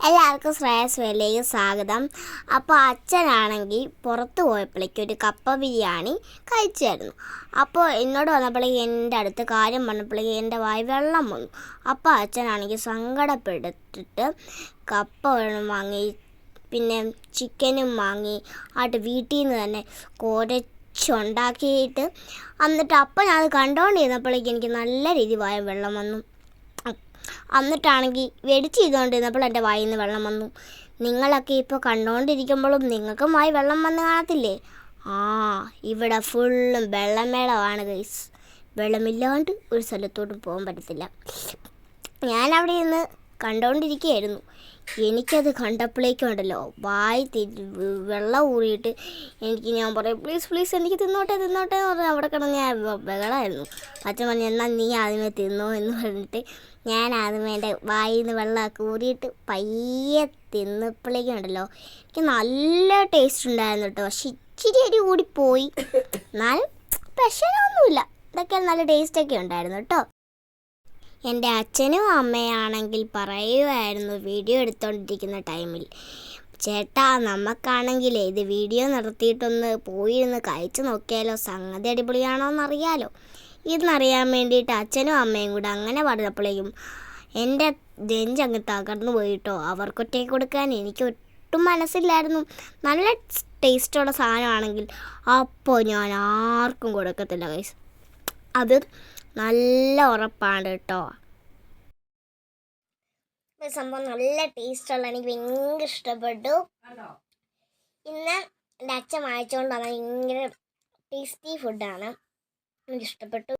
എല്ലാവർക്കും ശ്രേയസ് വേലയിലേക്ക് സ്വാഗതം. അപ്പോൾ അച്ഛനാണെങ്കിൽ പുറത്ത് പോയപ്പോഴേക്കും ഒരു കപ്പ ബിരിയാണി കഴിച്ചായിരുന്നു. അപ്പോൾ എന്നോട് വന്നപ്പോഴേക്കും എൻ്റെ അടുത്ത് കാര്യം പറഞ്ഞപ്പോഴേക്കും എൻ്റെ വായി വെള്ളം വന്നു. അപ്പോൾ അച്ഛനാണെങ്കിൽ സങ്കടപ്പെട്ടിട്ട് കപ്പ വാങ്ങി, പിന്നെ ചിക്കനും വാങ്ങി വീട്ടിൽ നിന്ന് തന്നെ കുരച്ചുണ്ടാക്കിയിട്ട് എന്നിട്ട് അപ്പം ഞാൻ അത് കണ്ടുകൊണ്ടിരുന്നപ്പോഴേക്കും എനിക്ക് നല്ല രീതിയിൽ വായ വെള്ളം വന്നു. എന്നിട്ടാണെങ്കിൽ വെടിച്ച് ചെയ്തുകൊണ്ടിരുന്നപ്പോൾ എൻ്റെ വായിൽ നിന്ന് വെള്ളം വന്നു. നിങ്ങളൊക്കെ ഇപ്പോൾ കണ്ടുകൊണ്ടിരിക്കുമ്പോഴും നിങ്ങൾക്കും വായി വെള്ളം വന്ന് കാണത്തില്ലേ? ഇവിടെ ഫുള്ളും വെള്ളമേളമാണ് ഗൈസ്. വെള്ളമില്ലാണ്ട് ഒരു സ്ഥലത്തോട്ടും പോകാൻ പറ്റത്തില്ല. ഞാനവിടെ നിന്ന് കണ്ടുകൊണ്ടിരിക്കുകയായിരുന്നു. എനിക്കത് കണ്ടപ്പോഴേക്കും ഉണ്ടല്ലോ വെള്ളം ഊറിയിട്ട് ഞാൻ പറയും പ്ലീസ് എനിക്ക് തിന്നോട്ടെ എന്ന് പറഞ്ഞാൽ അവിടെ കിടന്ന് ഞാൻ ബഹളമായിരുന്നു. അച്ഛൻ പറഞ്ഞു എന്നാൽ നീ ആദ്യമേ തിന്നോ എന്ന് പറഞ്ഞിട്ട് ഞാൻ ആദ്യമേ എൻ്റെ വായിൽ നിന്ന് വെള്ളമൊക്കെ ഊറിയിട്ട് പയ്യെ തിന്നപ്പോഴേക്കും ഉണ്ടല്ലോ എനിക്ക് നല്ല ടേസ്റ്റ് ഉണ്ടായിരുന്നു കേട്ടോ. പക്ഷെ ഇച്ചിരി അരി കൂടിപ്പോയി, എന്നാലും പ്രശ്നമൊന്നുമില്ല. ഇതൊക്കെ നല്ല ടേസ്റ്റൊക്കെ ഉണ്ടായിരുന്നു കേട്ടോ. എൻ്റെ അച്ഛനും അമ്മയാണെങ്കിൽ പറയുമായിരുന്നു വീഡിയോ എടുത്തുകൊണ്ടിരിക്കുന്ന ടൈമിൽ, ചേട്ടാ നമുക്കാണെങ്കിൽ ഇത് വീഡിയോ നടത്തിയിട്ടൊന്ന് പോയിരുന്ന് കഴിച്ച് നോക്കിയാലോ, സംഗതി അടിപൊളിയാണോ എന്നറിയാലോ. ഇതെന്നറിയാൻ വേണ്ടിയിട്ട് അച്ഛനും അമ്മയും കൂടെ അങ്ങനെ പറഞ്ഞപ്പോഴേക്കും എൻ്റെ നെഞ്ചങ്ങ് തകർന്നു പോയിട്ടോ. അവർക്കൊറ്റയ്ക്ക് കൊടുക്കാൻ എനിക്ക് ഒട്ടും മനസ്സില്ലായിരുന്നു. നല്ല ടേസ്റ്റുള്ള സാധനമാണെങ്കിൽ അപ്പോൾ ഞാൻ ആർക്കും കൊടുക്കത്തില്ല ഗൈസ്, അത് നല്ല ഉറപ്പാണ് കേട്ടോ. സംഭവം നല്ല ടേസ്റ്റുള്ള, എനിക്ക് ഭയങ്കര ഇഷ്ടപ്പെട്ടു. ഇന്ന് എൻ്റെ അച്ഛൻ വാങ്ങിച്ചുകൊണ്ട് വന്ന ഭയങ്കര ടേസ്റ്റി ഫുഡാണ്, എനിക്കിഷ്ടപ്പെട്ടു.